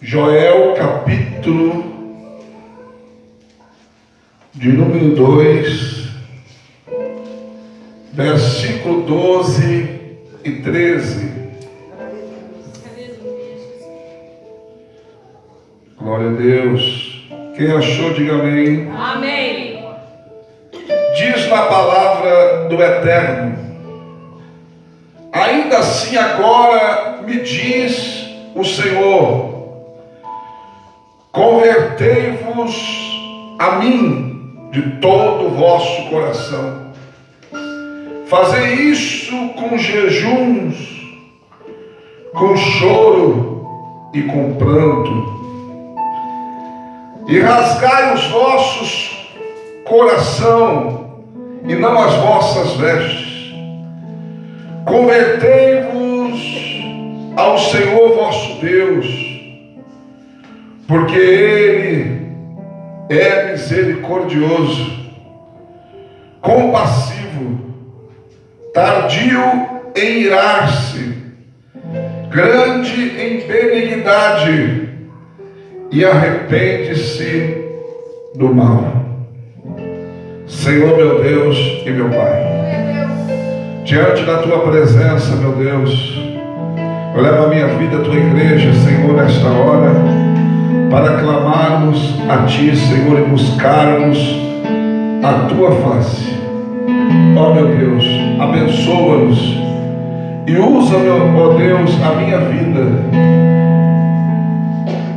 Joel, capítulo de número 2, versículo 12 e 13. Glória a Deus. Quem achou, diga amém. Amém. Diz na palavra do Eterno: ainda assim agora me diz o Senhor, convertei-vos a mim de todo o vosso coração. Fazei isso com jejuns, com choro e com pranto, e rasgai os vossos coração e não as vossas vestes. Convertei-vos ao Senhor vosso Deus, porque Ele é misericordioso, compassivo, tardio em irar-se, grande em benignidade, e arrepende-se do mal. Senhor meu Deus e meu Pai, diante da Tua presença, meu Deus, eu levo a minha vida, a Tua igreja, Senhor, nesta hora, para clamarmos a Ti, Senhor, e buscarmos a Tua face. Ó meu Deus, abençoa-nos e usa, ó Deus, a minha vida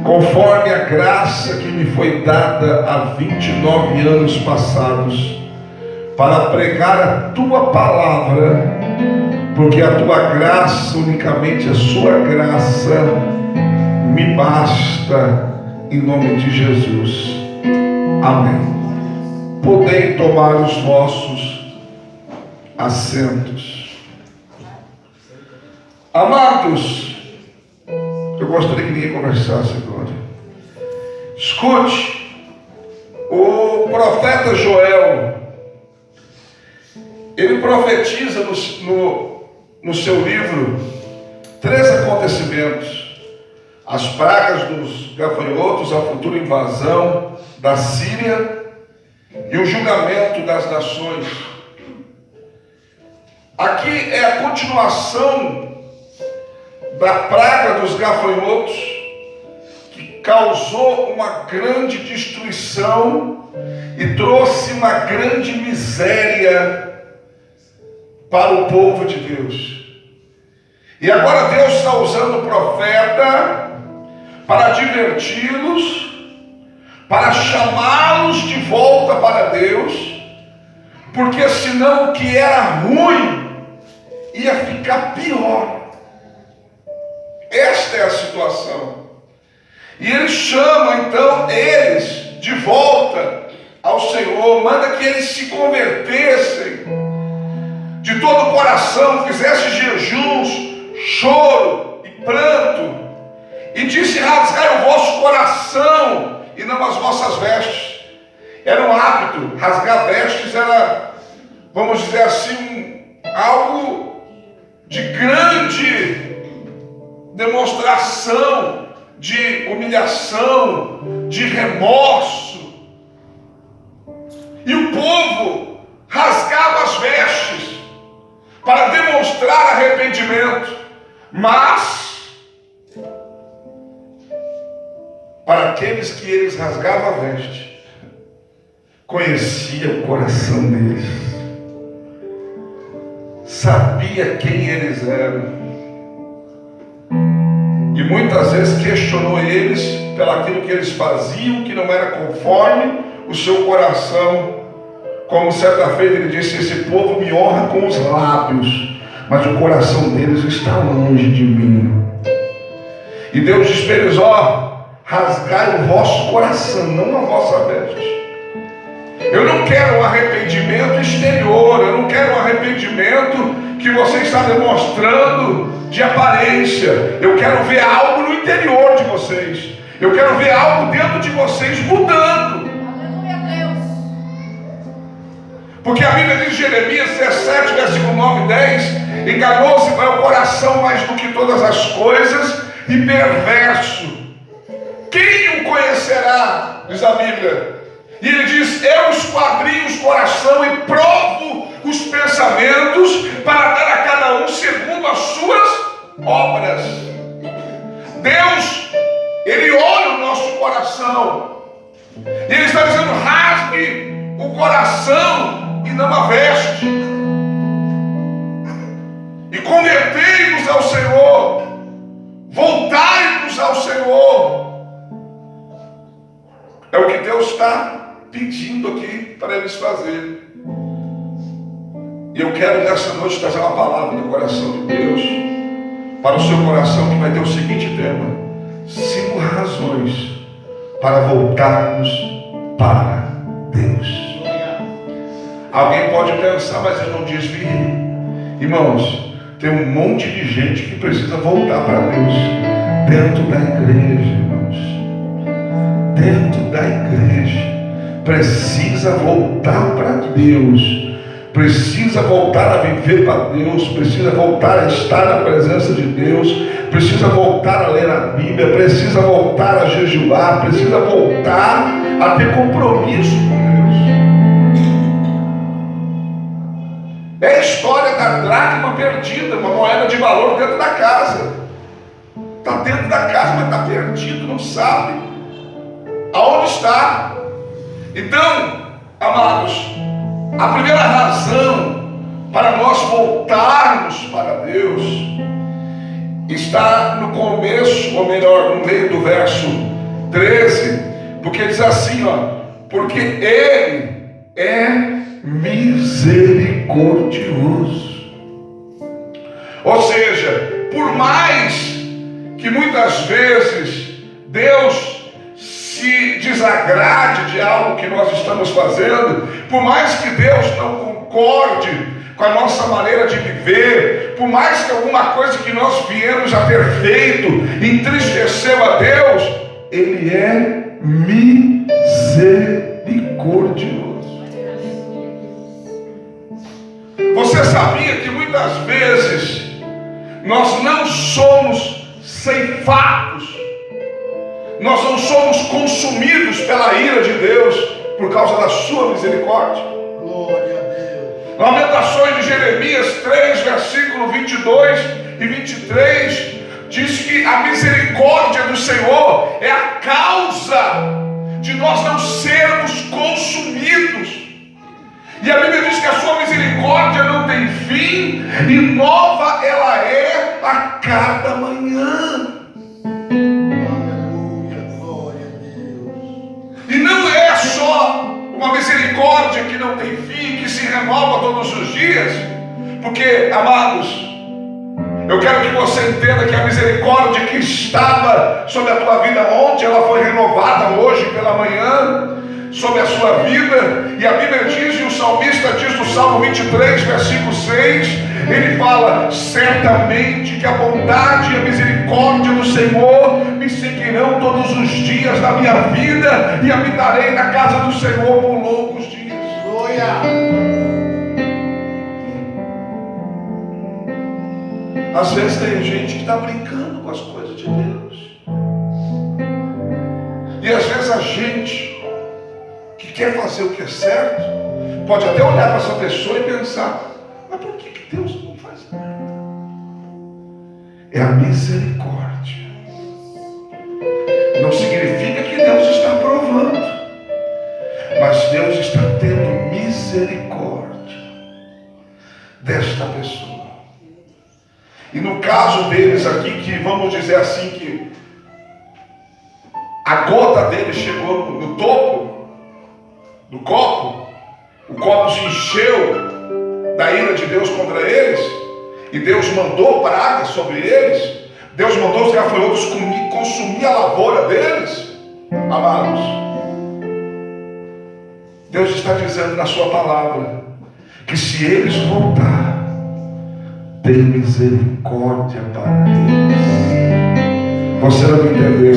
conforme a graça que me foi dada há 29 anos passados, para pregar a Tua palavra, porque a Tua graça, unicamente a Sua graça, me basta, em nome de Jesus. Amém. Podem tomar os vossos assentos. Amados, eu gostaria que ninguém conversasse agora. Escute, o profeta Joel, ele profetiza no seu livro 3 acontecimentos: as pragas dos gafanhotos, a futura invasão da Síria e o julgamento das nações. Aqui é a continuação da praga dos gafanhotos, que causou uma grande destruição e trouxe uma grande miséria para o povo de Deus. E agora Deus está usando o profeta para adverti-los, para chamá-los de volta para Deus, porque senão o que era ruim ia ficar pior. Esta é a situação. E ele chama então eles de volta ao Senhor, manda que eles se convertessem de todo o coração, fizessem jejuns, choro e pranto, e disse: rasgai o vosso coração e não as vossas vestes. Era um hábito, rasgar vestes era, vamos dizer assim, algo de grande demonstração de humilhação, de remorso. E o povo rasgava as vestes para demonstrar arrependimento, mas para aqueles que eles rasgavam a veste, conhecia o coração deles, sabia quem eles eram, e muitas vezes questionou eles pelo aquilo que eles faziam, que não era conforme o seu coração. Como certa feita ele disse: esse povo me honra com os lábios, mas o coração deles está longe de mim. E Deus disse para eles: ó, rasgai o vosso coração, não a vossa veste. Eu não quero um arrependimento exterior, eu não quero um arrependimento que você está demonstrando de aparência. Eu quero ver algo no interior de vocês. Eu quero ver algo dentro de vocês mudando. Porque a Bíblia diz em Jeremias 17, versículo 9 e 10: enganoso é o coração mais do que todas as coisas e perverso. Quem o conhecerá? Diz a Bíblia. E ele diz: eu esquadrinho o coração e provo os pensamentos para dar a cada um segundo as suas obras. Deus, Ele olha o nosso coração. E Ele está dizendo: rasgue o coração e não a veste. E convertei-nos ao Senhor. Voltai-nos ao Senhor. É o que Deus está pedindo aqui para eles fazerem. E eu quero nessa noite trazer uma palavra do coração de Deus para o seu coração, que vai ter o seguinte tema: 5 razões para voltarmos para Deus. Alguém pode pensar: mas eu não desviei. Irmãos, tem um monte de gente que precisa voltar para Deus dentro da igreja, irmãos. Dentro da igreja precisa voltar para Deus, precisa voltar a viver para Deus, precisa voltar a estar na presença de Deus, precisa voltar a ler a Bíblia, precisa voltar a jejuar, precisa voltar a ter compromisso com Deus. É a história da dracma perdida, uma moeda de valor dentro da casa. Está dentro da casa, mas está perdido, não sabe aonde está. Então, amados, a primeira razão para nós voltarmos para Deus está no começo, ou melhor, no meio do verso 13, porque diz assim, ó: porque Ele é misericordioso. Ou seja, por mais que muitas vezes Deus se desagrade de algo que nós estamos fazendo, por mais que Deus não concorde com a nossa maneira de viver, por mais que alguma coisa que nós viemos a ter feito entristeceu a Deus, Ele é misericordioso. Você sabia que muitas vezes nós não somos ceifados, nós não somos consumidos pela ira de Deus por causa da sua misericórdia? Glória a Deus. Lamentações de Jeremias 3, versículo 22 e 23, diz que a misericórdia do Senhor é a causa de nós não sermos consumidos. E a Bíblia diz que a sua misericórdia não tem fim, e nova ela é a cada manhã. E não é só uma misericórdia que não tem fim, que se renova todos os dias, porque, amados, eu quero que você entenda que a misericórdia que estava sobre a tua vida ontem, ela foi renovada hoje pela manhã, sobre a sua vida. E a Bíblia diz, e o salmista diz no Salmo 23, versículo 6, ele fala: certamente que a bondade e a misericórdia do Senhor me seguirão todos os dias da minha vida, e habitarei na casa do Senhor por longos dias. Glória. Às vezes tem gente que está brincando com as coisas de Deus, e às vezes a gente que quer fazer o que é certo pode até olhar para essa pessoa e pensar: mas por que Deus não faz nada? É a misericórdia. Não significa que Deus está aprovando, mas Deus está tendo misericórdia desta pessoa. E no caso deles aqui, que vamos dizer assim, que a gota deles chegou no topo do copo, o copo se encheu da ira de Deus contra eles, e Deus mandou pragas sobre eles, Deus mandou os gafanhotos consumir a lavoura deles. Amados, Deus está dizendo na sua palavra que se eles voltar, tem misericórdia para eles. Você não entendeu?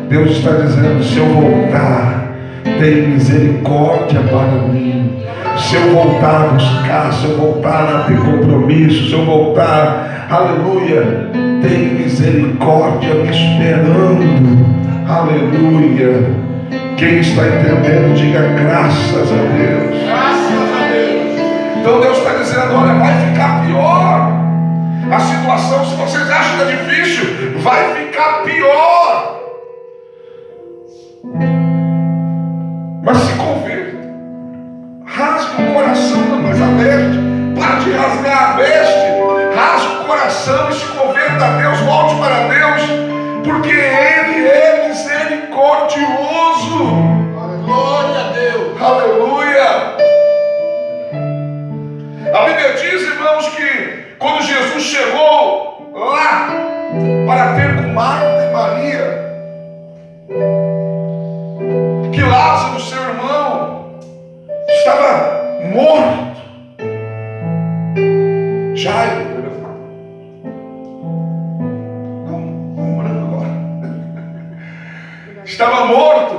Deus está dizendo: se eu voltar, tem misericórdia para mim. Se eu voltar a buscar, se eu voltar a ter compromisso, se eu voltar aleluia, tem misericórdia me esperando, aleluia. Quem está entendendo, diga graças a Deus. Graças a Deus. Então Deus está dizendo, olha, vai ficar pior. A situação, se vocês acham que é difícil, vai ficar pior. Mas se converta. Rasga o coração, não mais a veste. Para de rasgar a veste. Rasga o coração e se converta a Deus. Volte para Deus. Porque Ele é misericordioso. Glória a Deus. Aleluia. A Bíblia diz, irmãos, que quando Jesus chegou lá para ter com Marta e Maria, que Lázaro, seu irmão, estava morto. Jairo, não, branco agora. Estava morto,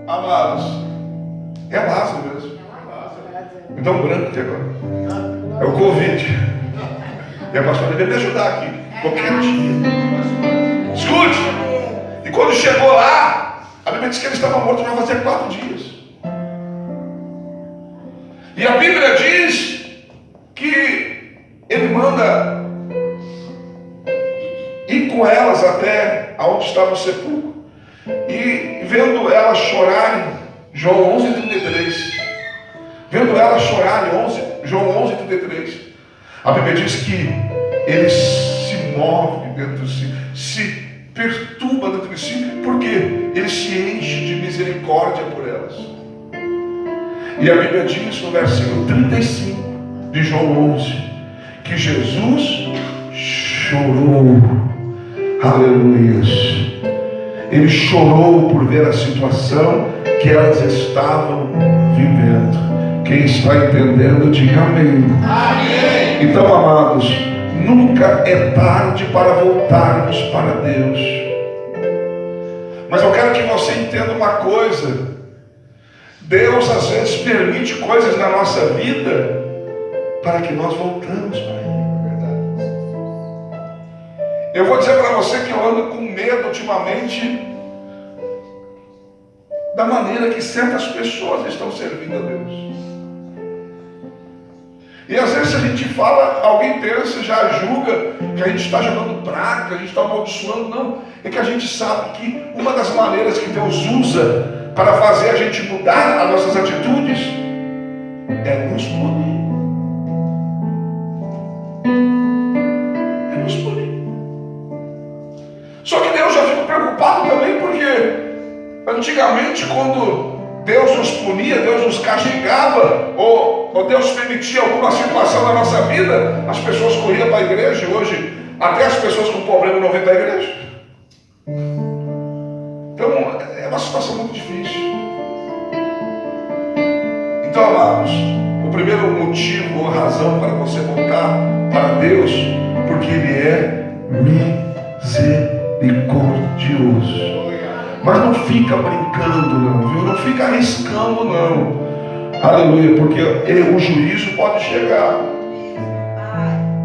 amados. É Lázaro mesmo. Então branco até agora. É o Covid. E a pastora deve me ajudar aqui. Qualquer dia. Escute. E quando chegou lá, a Bíblia diz que ele estava morto já fazia 4 dias. E a Bíblia diz que ele manda ir com elas até onde estava o sepulcro. E vendo elas chorarem, João 11:33. Vendo elas chorarem, João 11:33. A Bíblia diz que ele se move dentro de si, se perturba dentro de si, porque ele se enche de misericórdia por elas. E a Bíblia diz no versículo 35 de João 11, que Jesus chorou. Aleluia. Ele chorou por ver a situação que elas estavam vivendo. Quem está entendendo, diga amém. Amém. Então, amados, nunca é tarde para voltarmos para Deus. Mas eu quero que você entenda uma coisa. Deus às vezes permite coisas na nossa vida para que nós voltamos para Ele. Eu vou dizer para você que eu ando com medo ultimamente da maneira que certas pessoas estão servindo a Deus. E às vezes a gente fala, alguém pensa, já julga que a gente está jogando praga, que a gente está amaldiçoando. Não, é que a gente sabe que uma das maneiras que Deus usa para fazer a gente mudar as nossas atitudes é nos punir. É nos punir. Só que Deus já ficou preocupado também, porque antigamente, quando Deus nos punia, Deus nos castigava, ou Deus permitia alguma situação na nossa vida, as pessoas corriam para a igreja. E hoje, até as pessoas com problema não vêm para a igreja. Então, é uma situação muito difícil. Então, amados, o primeiro motivo ou razão para você voltar para Deus, porque Ele é misericordioso. Mas não fica brincando não, viu? Não fica arriscando não. Aleluia, porque o juízo pode chegar.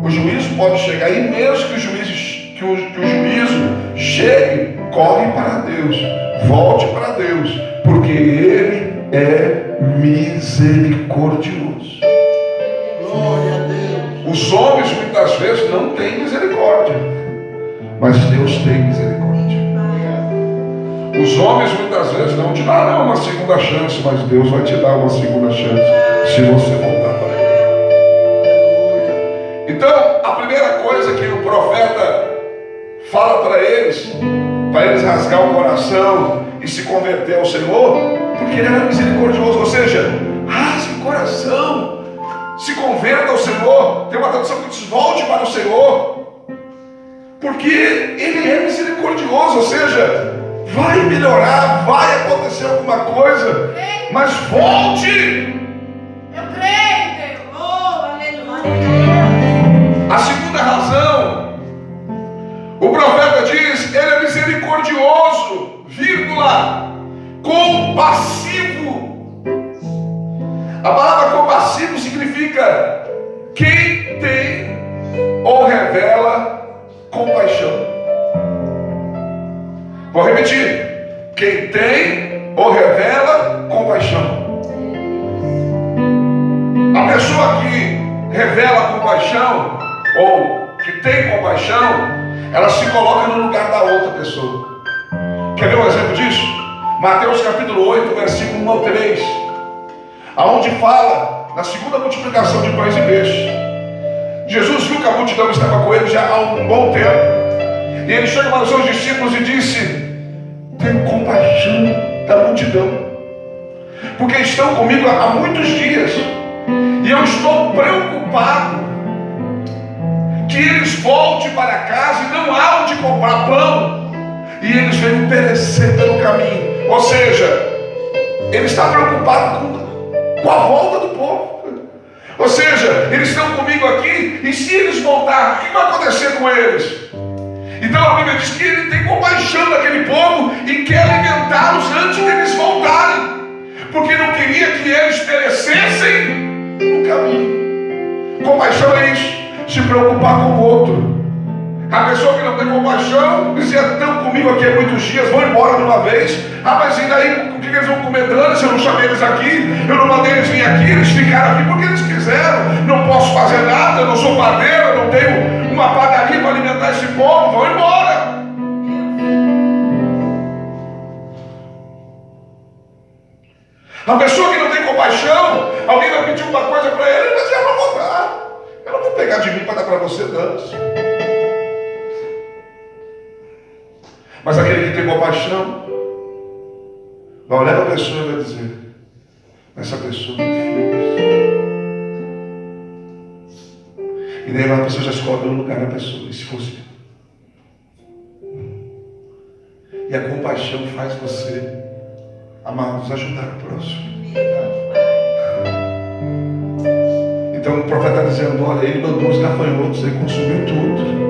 O juízo pode chegar. E mesmo que o juízo chegue, corre para Deus. Volte para Deus, porque Ele é misericordioso. Glória a Deus. Os homens muitas vezes não têm misericórdia, mas Deus tem misericórdia. Os homens muitas vezes não te darão uma segunda chance, mas Deus vai te dar uma segunda chance se você voltar para Ele. Então, a primeira coisa que o profeta fala para eles rasgar o coração e se converter ao Senhor, porque Ele era misericordioso, ou seja, rasgue o coração, se converta ao Senhor. Tem uma tradução que diz: volte para o Senhor, porque Ele é misericordioso, ou seja, vai melhorar, vai acontecer alguma coisa, mas volte. Eu creio, Deus. Oh, aleluia. A segunda razão, o profeta diz: Ele é misericordioso, vírgula, compassivo. A palavra compassivo significa quem tem ou revela Vou repetir. Quem tem ou revela compaixão. A pessoa que revela compaixão, ou que tem compaixão, ela se coloca no lugar da outra pessoa. Quer ver um exemplo disso? Mateus capítulo 8, versículo 1 ao 3, aonde fala na segunda multiplicação de pães e peixes. Jesus viu que a multidão estava com ele já há um bom tempo, e ele chega para os seus discípulos e disse: tenho compaixão da multidão, porque estão comigo há muitos dias, e eu estou preocupado que eles voltem para casa e não há onde comprar pão, e eles venham perecer pelo caminho. Ou seja, ele está preocupado com a volta do povo. Ou seja, eles estão comigo aqui, e se eles voltarem, o que vai acontecer com eles? Então a Bíblia diz que ele tem compaixão daquele povo e quer alimentá-los antes deles voltarem, porque não queria que eles perecessem no caminho. Compaixão é isso, se preocupar com o outro. A pessoa que não tem compaixão dizia: estão comigo aqui há muitos dias, vão embora de uma vez. Mas e daí, o que eles vão comer dano se eu não chamei eles aqui? Eu não mandei eles vir aqui, eles ficaram aqui porque eles quiseram. Não posso fazer nada, eu não sou padeiro, eu não tenho uma padaria para alimentar esse povo, vão embora. A pessoa que não tem compaixão, alguém vai pedir uma coisa para ele, mas eu não vou dar. Eu não vou pegar de mim para dar para você antes. Mas aquele que tem compaixão vai olhar para a pessoa e vai dizer: essa pessoa tem filhos. E daí a pessoa já se coloca no lugar da pessoa. E se fosse? E a compaixão faz você, amados, ajudar o próximo. Então o profeta está dizendo: olha, ele mandou os gafanhotos, ele consumiu tudo.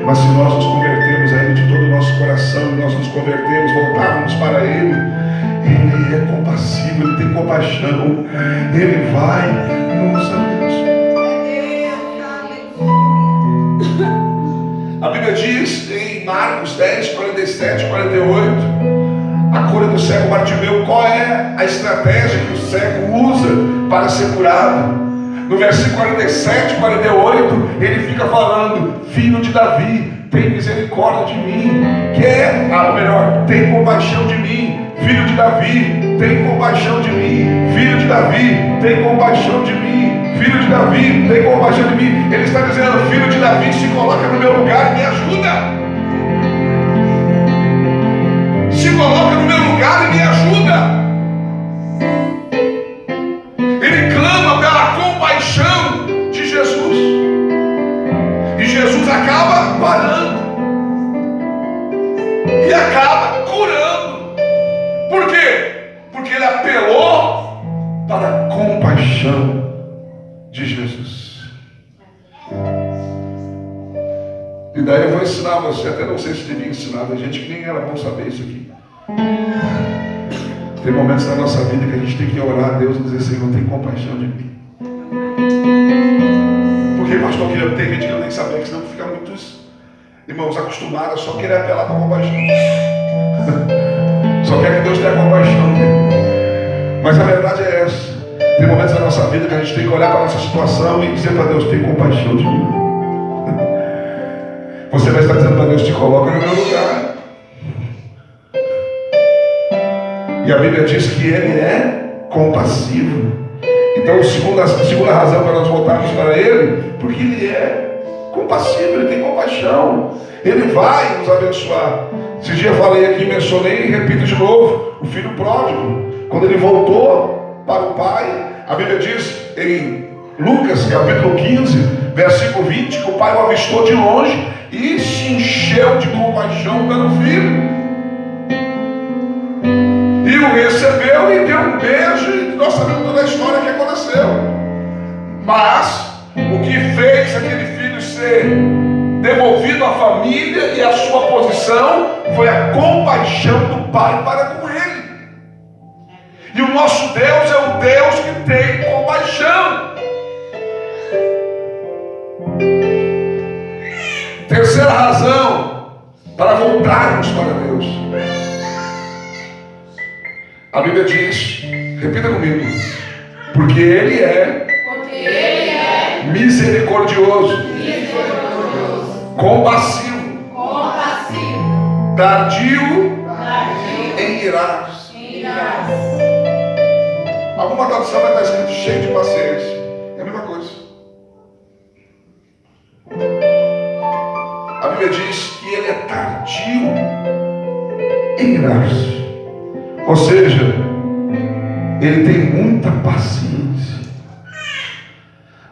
Mas se nós nos convertermos a Ele de todo o nosso coração, nós nos convertermos, voltarmos para Ele, Ele é compassivo, Ele tem compaixão, Ele vai nos abençoar. A Bíblia diz em Marcos 10, 47, 48, a cura do cego Bartimeu. Qual é a estratégia que o cego usa para ser curado? No versículo 47, 48, ele fica falando: filho de Davi, tem misericórdia de mim. Tem compaixão de mim. Filho de Davi, tem compaixão de mim. Filho de Davi, tem compaixão de mim. Filho de Davi, tem compaixão de mim. Ele está dizendo: filho de Davi, se coloca no meu lugar e me ajuda. Se coloca no meu lugar e me ajuda. Ele clama pela compaixão de Jesus. E Jesus acaba parando. E acaba curando. Por quê? Porque ele apelou para a compaixão de Jesus. E daí eu vou ensinar você, até não sei se devia ensinar, tem gente que nem era bom saber isso aqui. Tem momentos na nossa vida que a gente tem que orar a Deus e dizer: Senhor, tem compaixão de mim. Porque, pastor, tem gente que não tem que saber, que senão fica muitos irmãos acostumados a só querer apelar para a compaixão. Só quer que Deus tenha compaixão dele. Mas a verdade é essa. Tem momentos na nossa vida que a gente tem que olhar para a nossa situação e dizer para Deus: tem compaixão de mim. Você vai estar dizendo para Deus: te coloca no meu lugar. E a Bíblia diz que Ele é compassivo. Então a segunda razão para nós voltarmos para Ele, porque Ele é compassivo, Ele tem compaixão. Ele vai nos abençoar. Esse dia eu falei aqui, mencionei e repito de novo: o filho pródigo, quando ele voltou para o pai, a Bíblia diz em Lucas capítulo 15, versículo 20, que o pai o avistou de longe e se encheu de compaixão pelo filho. E o recebeu e deu um beijo, e nós sabemos toda a história que aconteceu. Mas o que fez aquele filho ser devolvido à família e à sua posição foi a compaixão do pai para com ele. E o nosso Deus é o Deus que tem compaixão. Terceira razão para voltarmos para Deus. A Bíblia diz, repita comigo, porque Ele é misericordioso, compassivo, tardio em irar-se. Alguma tradução vai estar escrito cheio de paciência. É a mesma coisa. A Bíblia diz que Ele é tardio em irar-se. Ou seja, Ele tem muita paciência.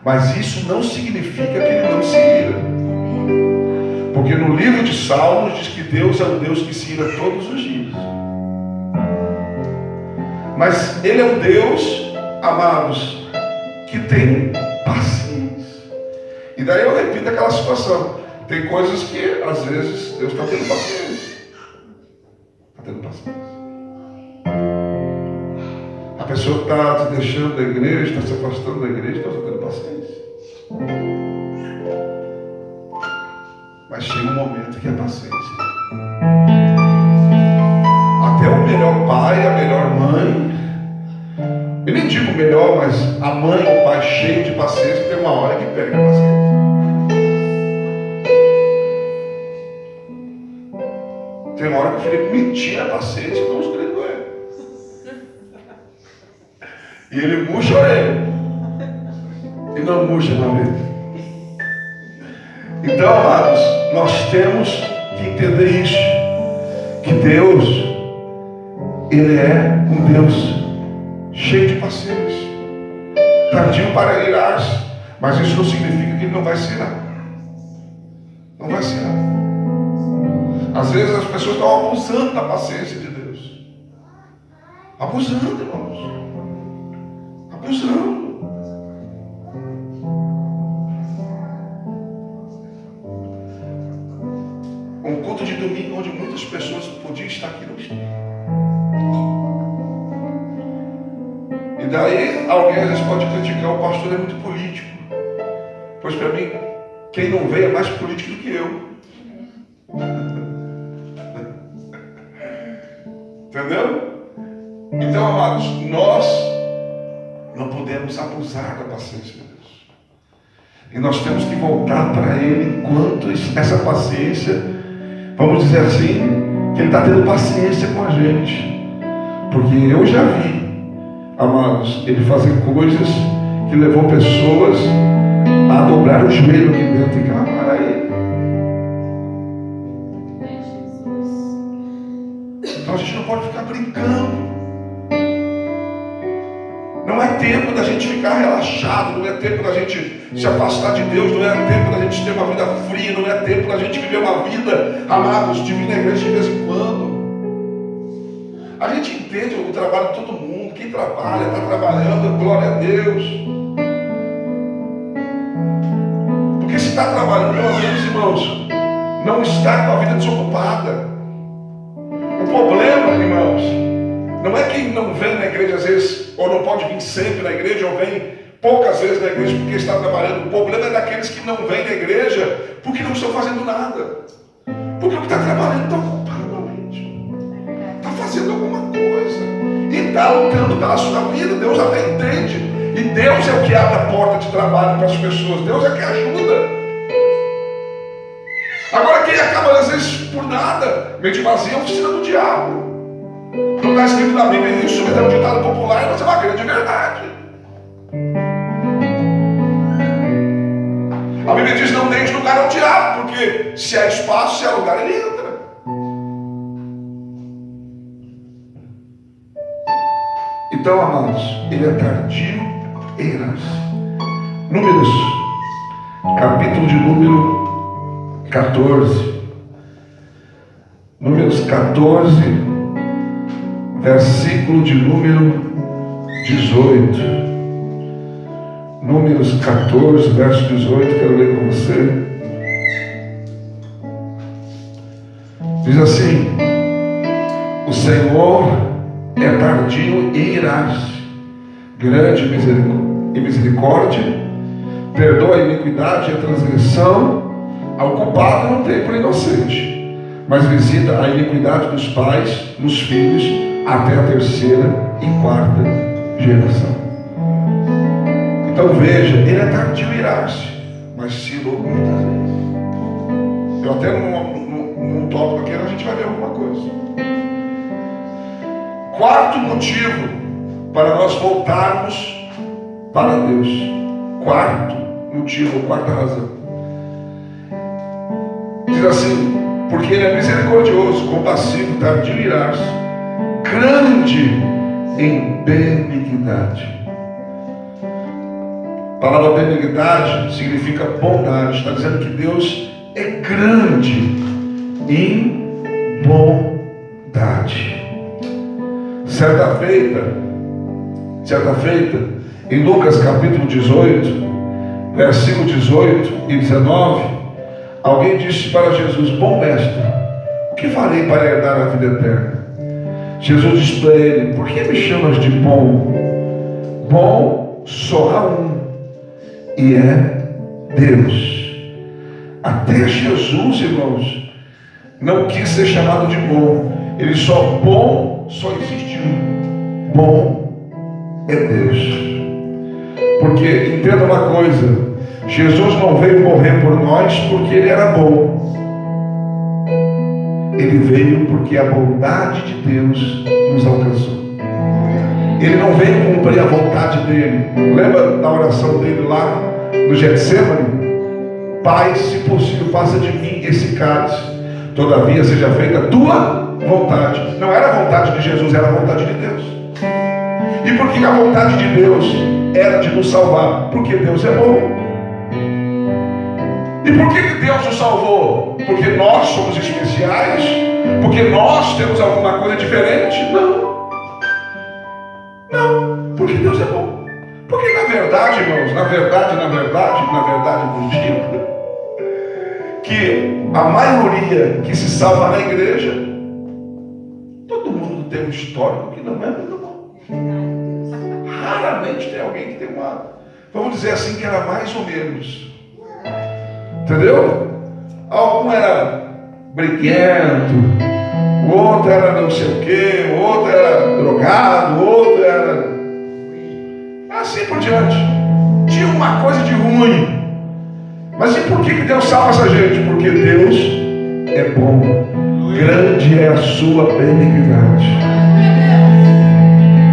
Mas isso não significa que Ele não se ira. Porque no livro de Salmos diz que Deus é um Deus que se ira todos os dias. Mas Ele é um Deus, amados, que tem paciência. E daí eu repito aquela situação. Tem coisas que às vezes Deus está tendo paciência. Está tendo paciência. A pessoa está te deixando da igreja, está se afastando da igreja, Deus está tendo paciência. Mas chega um momento que é paciência. Até o melhor pai, a melhor mãe, eu nem digo melhor, mas a mãe ou o pai cheio de paciência, tem uma hora que pega a paciência. Tem uma hora que o Felipe me tira a paciência, eu não estou com ele. E ele murcha a orelha. E não murcha na vida. Então, amados, nós temos que entender isso. Que Deus, Ele é um Deus cheio de paciência, tardio para irar-se, mas isso não significa que Ele não vai se irar. Não vai se irar. Às vezes as pessoas estão abusando da paciência de Deus. Abusando, irmãos. Abusando. Um culto de domingo onde muitas pessoas podiam estar aqui, não estão. E daí alguém às vezes pode criticar, o pastor é muito político. Pois para mim, quem não veio é mais político do que eu. Entendeu? Então, amados, nós não podemos abusar da paciência de Deus. E nós temos que voltar para Ele enquanto essa paciência, vamos dizer assim, que Ele está tendo paciência com a gente. Porque eu já vi, amados, Ele fazer coisas que levou pessoas a dobrar o joelho aqui dentro e clamar a Ele. Então a gente não pode ficar brincando. Não é tempo da gente ficar relaxado, não é tempo da gente se afastar de Deus, não é tempo da gente ter uma vida fria, não é tempo da gente viver uma vida, amados, de vir na igreja de vez em quando. A gente entende o trabalho de todo mundo, quem trabalha, está trabalhando, glória a Deus. Porque se está trabalhando, pelo menos, irmãos, não está com a vida desocupada. O problema, irmãos, não é quem não vem na igreja às vezes, ou não pode vir sempre na igreja, ou vem poucas vezes na igreja porque está trabalhando. O problema é daqueles que não vêm na igreja porque não estão fazendo nada. Porque o que está trabalhando está ocupado na mente. Está fazendo alguma coisa. E está lutando pela sua vida. Deus até entende. E Deus é o que abre a porta de trabalho para as pessoas. Deus é que ajuda. Agora quem acaba às vezes por nada, mente vazia, é a oficina do diabo. Não está escrito na Bíblia isso, mas é um ditado popular, mas é uma grande verdade. A Bíblia diz: não deixe lugar ao diabo, porque se há espaço, se há lugar, ele entra. Então, amados, ele é tardio em irar-se. Números, capítulo de número 14. Números 14, versículo de número 18. Números 14, verso 18, quero ler com você. Diz assim: o Senhor é tardio em irar-se, grande em misericórdia, perdoa a iniquidade e a transgressão, ao culpado não tem por inocente. mas visita a iniquidade dos pais nos filhos até a terceira e quarta geração. Então veja, ele é tardio em irar-se, mas se irou muitas vezes. Eu até num tópico aqui a gente vai ver alguma coisa. Quarto motivo para nós voltarmos para Deus. Quarto motivo, quarta razão. Diz assim: porque ele é misericordioso, compassivo, tardio em irar-se, grande em benignidade. A palavra benignidade significa bondade. Está dizendo que Deus é grande em bondade. Certa feita, em Lucas capítulo 18, versículo 18 e 19, alguém disse para Jesus: bom mestre, o que farei para herdar a vida eterna? Jesus disse para ele: por que me chamas de bom? Bom só há um, e é Deus. Até Jesus, irmãos, não quis ser chamado de bom. Ele só existe um. Bom é Deus. Porque, entenda uma coisa, Jesus não veio morrer por nós porque ele era bom. Ele veio porque a bondade de Deus nos alcançou. Ele não veio cumprir a vontade dele. Lembra da oração dele lá no Getsemane? Pai, se possível, faça de mim esse cálice, todavia seja feita a tua vontade. Não era a vontade de Jesus, era a vontade de Deus. E por que a vontade de Deus era de nos salvar? Porque Deus é bom. E por que Deus nos salvou? Porque nós somos especiais? Porque nós temos alguma coisa diferente? Não. Porque Deus é bom. Porque na verdade, irmãos, na verdade, eu digo que a maioria que se salva na igreja, todo mundo tem um histórico que não é muito bom. Raramente tem alguém que tem uma, vamos dizer assim, que era mais ou menos. Entendeu? Algum era briguento, o outro era não sei o que, o outro era drogado, o outro era assim por diante. Tinha uma coisa de ruim. Mas e por que Deus salva essa gente? Porque Deus é bom. Grande é a sua benignidade.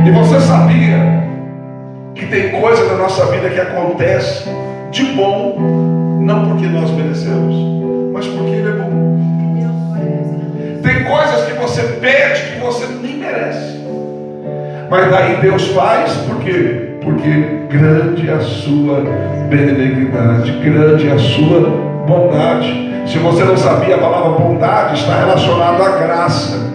E você sabia que tem coisa na nossa vida que acontece de bom, não porque nós merecemos, mas porque Ele é bom. Tem coisas que você pede que você nem merece, mas daí Deus faz, por quê? Porque grande é a sua benignidade, grande é a sua bondade. Se você não sabia, a palavra bondade está relacionada à graça.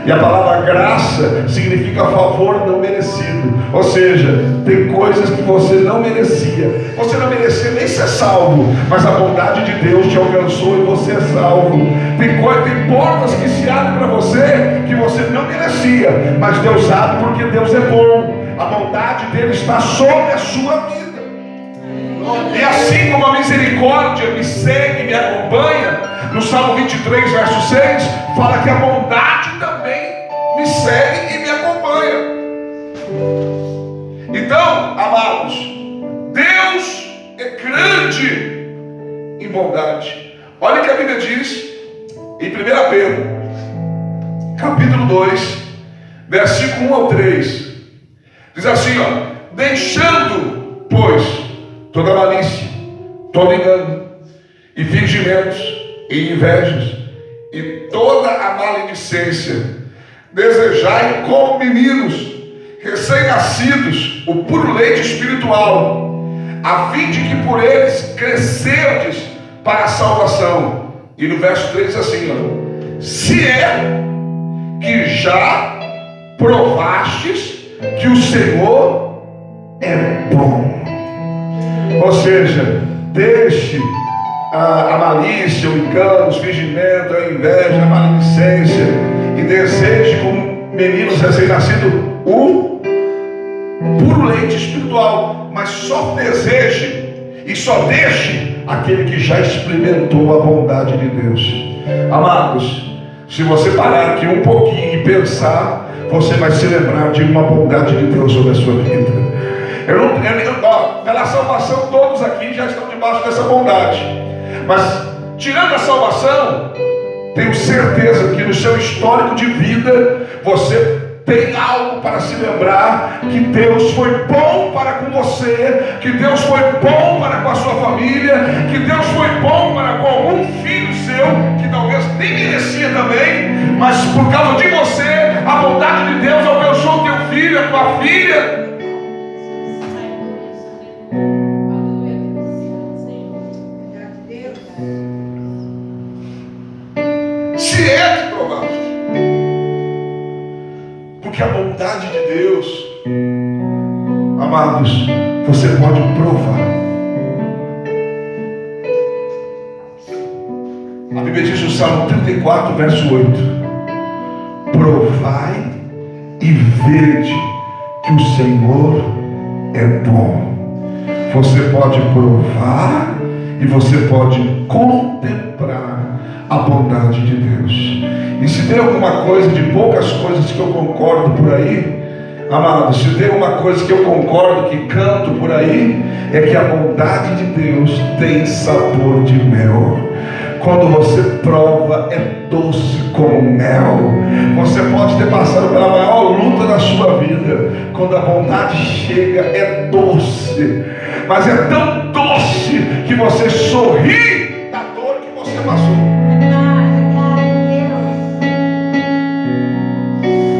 E a palavra graça significa favor não merecido. Ou seja, tem coisas que você não merecia. Você não merecia nem ser salvo, mas a bondade de Deus te alcançou e você é salvo. Tem portas que se abrem para você que você não merecia, mas Deus abre porque Deus é bom. A bondade dele está sobre a sua vida. E assim como a misericórdia me segue, me acompanha, no Salmo 23, verso 6, fala que a bondade também me segue e me acompanha. Então, amados, Deus é grande em bondade. Olha o que a Bíblia diz em 1 Pedro, capítulo 2, versículo 1 ao 3. Diz assim, deixando, pois, toda malícia, todo engano, e fingimentos, e invejas, e toda a maledicência, desejai como meninos, recém-nascidos, o puro leite espiritual, a fim de que por eles crescerdes para a salvação. E no verso 3 diz assim, se é que já provastes que o Senhor é bom. Ou seja, deixe a malícia, o engano, os fingimentos, a inveja, a maledicência, e deseje como meninos recém-nascidos o puro leite espiritual. Mas só deseje e só deixe aquele que já experimentou a bondade de Deus. Amados, Se você parar aqui um pouquinho e pensar, você vai se lembrar de uma bondade de Deus sobre a sua vida. Pela salvação, todos aqui já estão debaixo dessa bondade. Mas, tirando a salvação, tenho certeza que no seu histórico de vida, você tem algo para se lembrar que Deus foi bom para com você, que Deus foi bom para com a sua família, que Deus foi bom para com algum filho seu, que talvez nem merecia também, mas por causa de você, a bondade de Deus alcançou o teu filho, a tua filha. Se é que provaste. Porque a bondade de Deus, amados, você pode provar. A Bíblia diz no Salmo 34, verso 8: provai e vede que o Senhor é bom. Você pode provar e você pode contemplar a bondade de Deus. E se tem alguma coisa, de poucas coisas que eu concordo por aí, amados, se tem uma coisa que eu concordo, que canto por aí, é que a bondade de Deus tem sabor de mel. Quando você prova, é doce como mel. Você pode ter passado pela maior luta da sua vida. Quando a bondade chega, é doce. Mas é tão doce que você sorri da dor que você passou.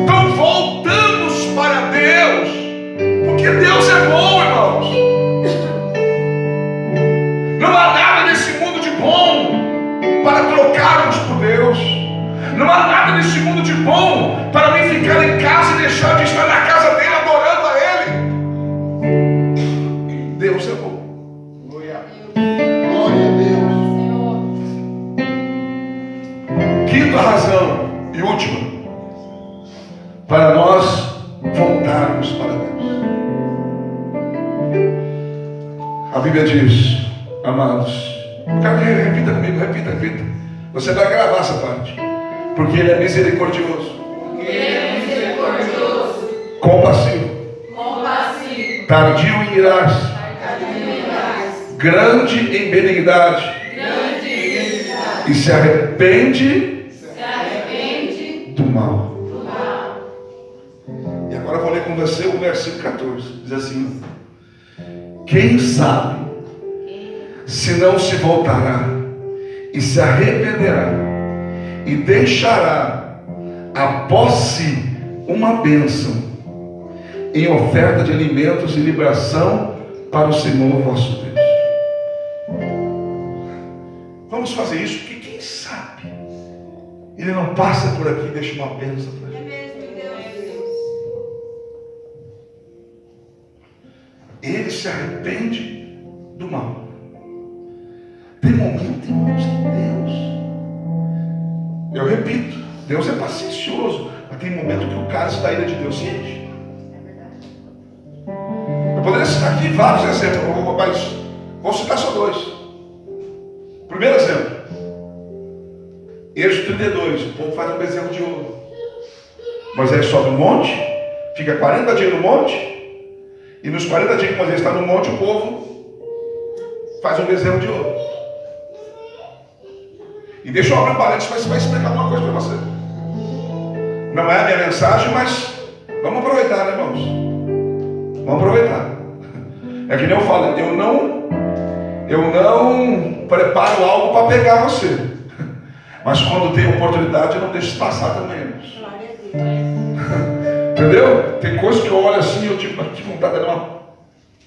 Então voltamos para Deus, porque Deus é bom, irmãos. Não há nada nesse mundo de bom para trocarmos por Deus. Não há nada nesse mundo de bom para mim ficar em casa e deixar de estar na casa dele adorando a ele. Deus é bom. Glória a Deus. Quinta razão e última, para nós voltarmos para Deus. A Bíblia diz, amados, eu quero que repita comigo, repita. Você vai gravar essa parte. Porque Ele é misericordioso. Compassivo. Tardio em irar-se. Grande em benignidade. E se arrepende do mal. E agora eu vou ler com você o versículo 14. Diz assim: quem sabe se não se voltará e se arrependerá e deixará após si uma bênção em oferta de alimentos e libação para o Senhor vosso Deus. Vamos fazer isso, porque quem sabe Ele não passa por aqui e deixa uma bênção para ele. Ele se arrepende do mal. Tem momento, irmãos, que Deus, eu repito, Deus é paciencioso, mas tem momento que o cálice da ira de Deus se enche. Eu poderia citar aqui vários exemplos, mas vou citar só dois. Primeiro exemplo, Êxodo 32, o povo faz um bezerro de ouro. Moisés sobe no monte, fica 40 dias no monte, e nos 40 dias que Moisés está no monte, o povo faz um bezerro de ouro. E deixa eu abrir um parênteses, mas vai explicar uma coisa para você. Não é a minha mensagem, mas vamos aproveitar, né, irmãos? Vamos aproveitar. É que nem eu falo, eu não preparo algo para pegar você. Mas quando tem oportunidade, eu não deixo passar também, irmãos. Entendeu? Tem coisas que eu olho assim e eu tive vontade de dar uma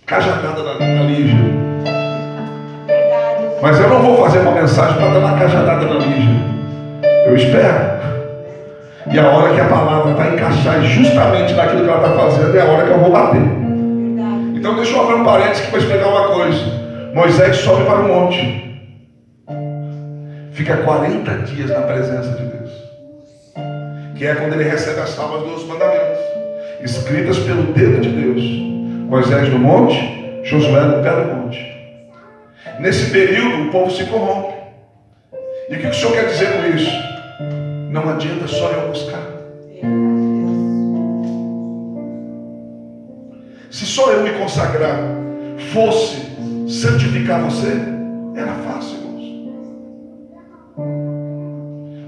cajadada na Lígia. Mas eu não vou fazer uma mensagem para dar uma cajadada na Lígia. Eu espero. E a hora que a palavra vai encaixar justamente naquilo que ela está fazendo é a hora que eu vou bater. Então deixa eu abrir um parênteses que vai explicar uma coisa. Moisés sobe para o monte. Fica 40 dias na presença de Deus. Que é quando ele recebe as tábuas dos mandamentos, escritas pelo dedo de Deus. Moisés no monte, Josué no pé do monte. Nesse período o povo se corrompe. E o que o Senhor quer dizer com isso? Não adianta só eu buscar. Se só eu me consagrar fosse santificar você, era fácil, irmãos.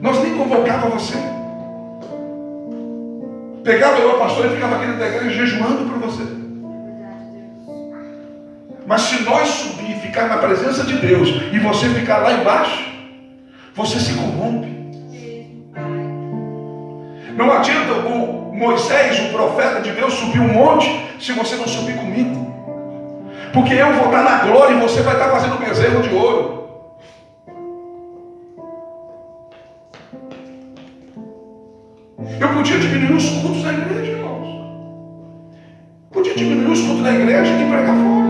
Nós nem convocava você. Pegava eu, pastor, e ficava aqui na igreja jejuando por você. Mas se nós subir e ficar na presença de Deus e você ficar lá embaixo, você se corrompe. Não adianta o Moisés, o profeta de Deus, subir um monte se você não subir comigo. Porque eu vou estar na glória e você vai estar fazendo um bezerro de ouro. Eu podia diminuir os cultos da igreja, irmãos. Podia diminuir os cultos da igreja e pregar fora.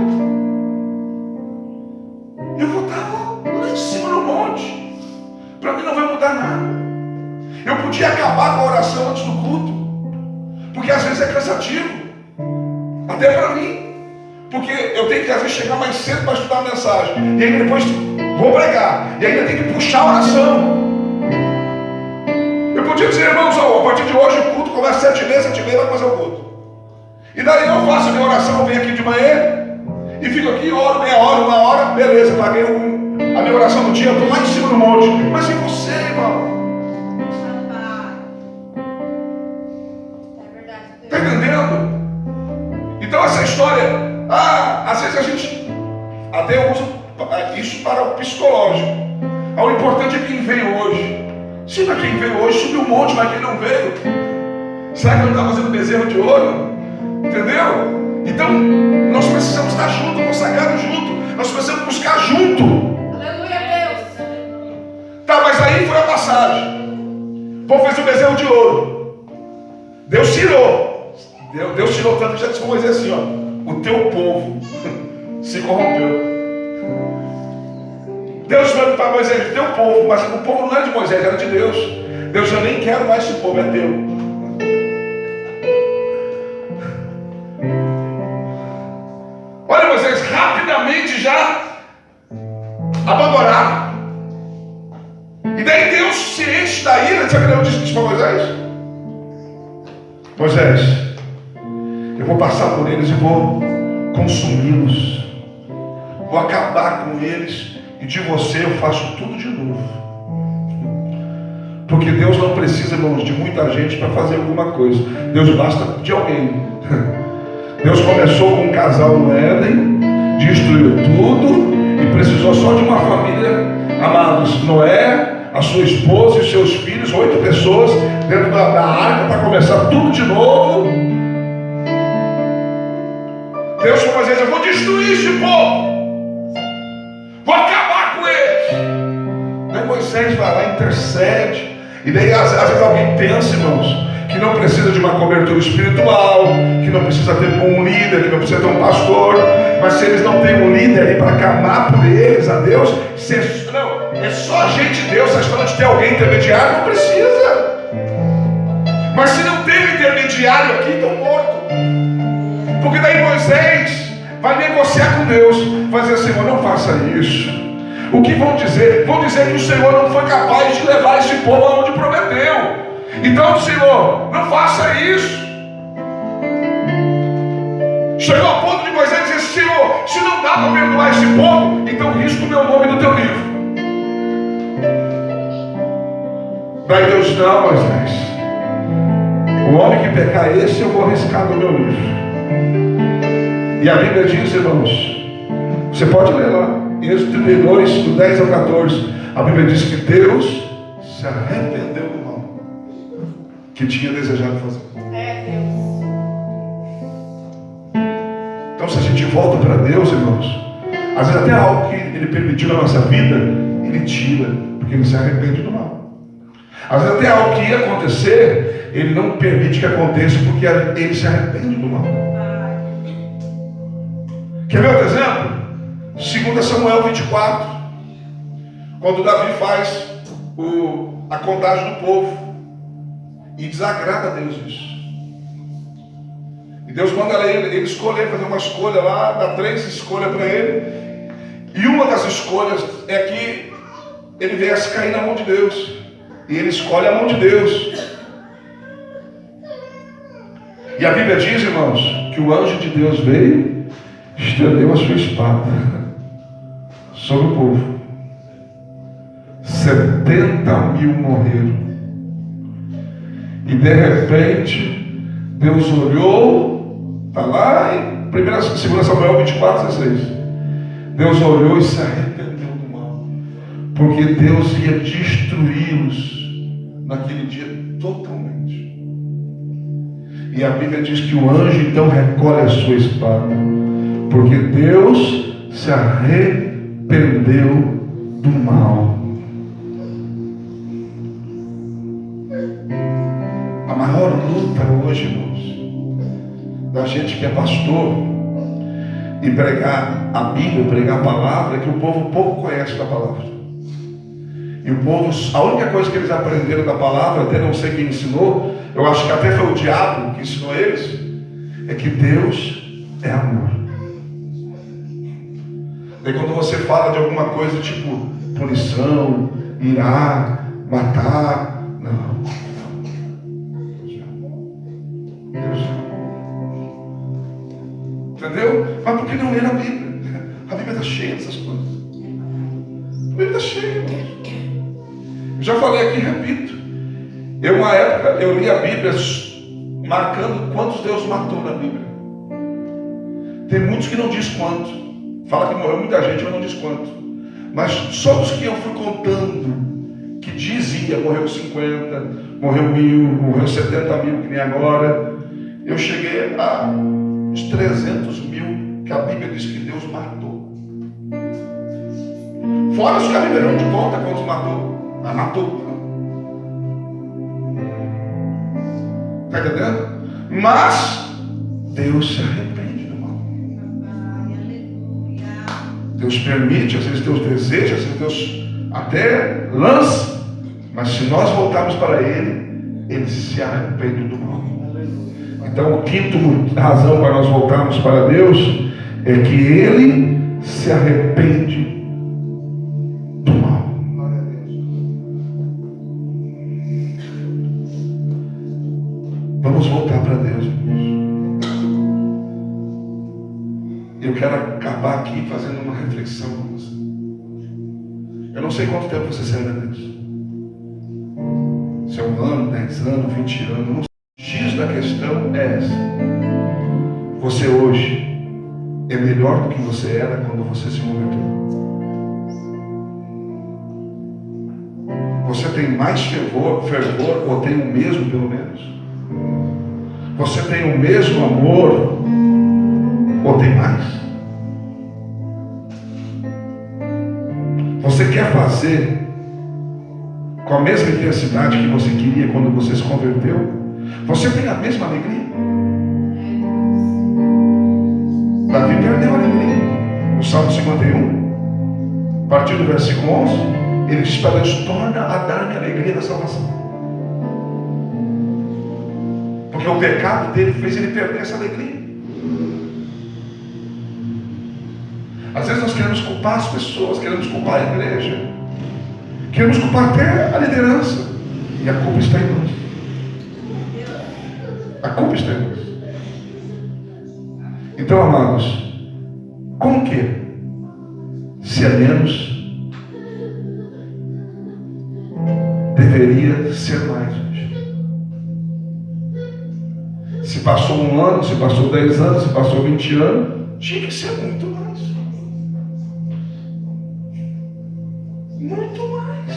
Eu vou estar lá em cima no monte. Para mim não vai mudar nada. Eu podia acabar com a oração antes do culto. Porque às vezes é cansativo. Até para mim. Porque eu tenho que às vezes chegar mais cedo para estudar a mensagem. E aí depois vou pregar. E ainda tenho que puxar a oração. Eu podia dizer, irmãos, a partir de hoje o culto começa às 7h30, 7h30 vai começar o culto. E daí eu faço a minha oração, eu venho aqui de manhã e fico aqui, oro meia hora, 1 hora, beleza, paguei a minha oração do dia, eu estou lá em cima do monte. Mas e você, irmão? Está entendendo? Então essa história, às vezes a gente até usa isso para o psicológico. O importante é quem veio hoje. Se para quem veio hoje subiu um monte, mas quem não veio, será que não está fazendo bezerro de ouro? Entendeu? Então nós precisamos estar juntos, consagrados juntos. Nós precisamos buscar junto. Aleluia, Deus. Tá, mas aí foi a passagem. O povo fez um bezerro de ouro. Deus tirou. Deus tirou tanto que já disse para Moisés assim, ó, o teu povo se corrompeu. Deus falou para Moisés, teu povo, mas o povo não era de Moisés, era de Deus. Deus, eu nem quero mais esse povo, é teu. Olha, Moisés, rapidamente já abandonaram. E daí Deus se enche da ira. Sabe o que Deus disse para Moisés? Moisés, eu vou passar por eles e vou consumi-los. Vou acabar com eles. E de você eu faço tudo de novo. Porque Deus não precisa, irmãos, de muita gente para fazer alguma coisa. Deus basta de alguém. Deus começou com um casal no Éden, destruiu tudo e precisou só de uma família, amados, Noé, a sua esposa e os seus filhos, 8 pessoas dentro da arca para começar tudo de novo. Deus falou, mas eu vou destruir esse povo. Vou acabar com eles. Daí Moisés vai lá, intercede. E daí às vezes alguém pensa, irmãos, que não precisa de uma cobertura espiritual, que não precisa ter um líder, que não precisa ter um pastor. Mas se eles não têm um líder ali para clamar por eles, a Deus, não, é só a gente de Deus. Essa história de ter alguém intermediário não precisa. Mas se não tem intermediário aqui, estão mortos. Porque daí Moisés vai negociar com Deus, vai dizer, Senhor, não faça isso. O que vão dizer? Vão dizer que o Senhor não foi capaz de levar esse povo aonde prometeu. Então, Senhor, não faça isso. Chegou ao ponto de Moisés dizer, Senhor, se não dá para perdoar esse povo, então risca o meu nome do teu livro. Daí Deus, não, Moisés, o homem que pecar esse eu vou riscar do meu livro. E a Bíblia diz, irmãos, você pode ler lá, Êxodo 32, do 10 ao 14, a Bíblia diz que Deus se arrependeu do mal que tinha desejado fazer. É, Deus. Então se a gente volta para Deus, irmãos, às vezes até algo que Ele permitiu na nossa vida, Ele tira, porque Ele se arrepende do mal. Às vezes até algo que ia acontecer, Ele não permite que aconteça, porque Ele se arrepende do mal. Quer ver outro exemplo? 2 Samuel 24, quando Davi faz a contagem do povo e desagrada a Deus isso. E Deus manda ele escolher, fazer uma escolha lá, dá 3 escolhas para ele. E uma das escolhas é que ele viesse cair na mão de Deus. E ele escolhe a mão de Deus. E a Bíblia diz, irmãos, que o anjo de Deus veio, estendeu a sua espada sobre o povo. 70.000 morreram. E de repente, Deus olhou, está lá em 2 Samuel 24:16. Deus olhou e se arrependeu do mal, porque Deus ia destruí-los naquele dia totalmente. E a Bíblia diz que o anjo então recolhe a sua espada, porque Deus se arrependeu do mal. A maior luta hoje, irmãos, da gente que é pastor e pregar a Bíblia, pregar a palavra, é que o povo pouco conhece da palavra. E o povo, a única coisa que eles aprenderam da palavra, até não sei quem ensinou, eu acho que até foi o diabo que ensinou eles, é que Deus é amor. Daí quando você fala de alguma coisa tipo punição, irar, matar, não. Deus ama. Entendeu? Mas por que não ler a Bíblia? A Bíblia está cheia dessas coisas. A Bíblia está cheia, irmãos. Eu já falei aqui, repito. Uma época, eu li a Bíblia marcando quantos Deus matou na Bíblia. Tem muitos que não diz quanto. Fala que morreu muita gente, mas não diz quanto. Mas só os que eu fui contando, que dizia, morreu 50, morreu 1.000, morreu 70.000, que nem agora. Eu cheguei a uns 300.000 que a Bíblia diz que Deus matou. Fora os que a Bíblia não te conta quantos matou. Mas matou. Está entendendo? Mas Deus se arrepende do mal. Deus permite, às vezes Deus deseja, às vezes Deus até lança. Mas se nós voltarmos para Ele, Ele se arrepende do mal. Então, o quinto razão para nós voltarmos para Deus é que Ele se arrepende do mal. Vamos voltar para Deus, irmãos. Eu quero acabar aqui fazendo uma reflexão com você. Eu não sei quanto tempo você serve a Deus. Se é 1 ano, 10 anos, 20 anos, não sei. O X da questão é essa. Você hoje é melhor do que você era quando você se converteu. Você tem mais fervor ou tem o mesmo pelo menos? Você tem o mesmo amor ou tem mais? Você quer fazer com a mesma intensidade que você queria quando você se converteu? Você tem a mesma alegria? Davi perdeu a alegria. No Salmo 51, a partir do versículo 11, ele diz para Deus: torna a dar-me a alegria da salvação. Porque o pecado dele fez ele perder essa alegria. Às vezes nós queremos culpar as pessoas, queremos culpar a igreja, queremos culpar até a liderança. E a culpa está em nós. A culpa está em nós. Então, amados, como que? Se é menos, deveria ser mais hoje. Se passou 1 ano, se passou 10 anos, se passou 20 anos, tinha que ser muito mais. Muito mais.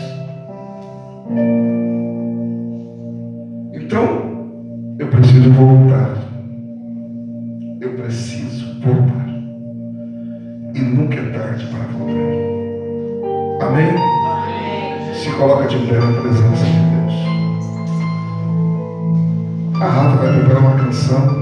Então, eu preciso voltar. Eu preciso voltar. E nunca é tarde para voltar. Amém? Amém. Se coloca de pé na presença de Deus. A Rafa vai preparar uma canção.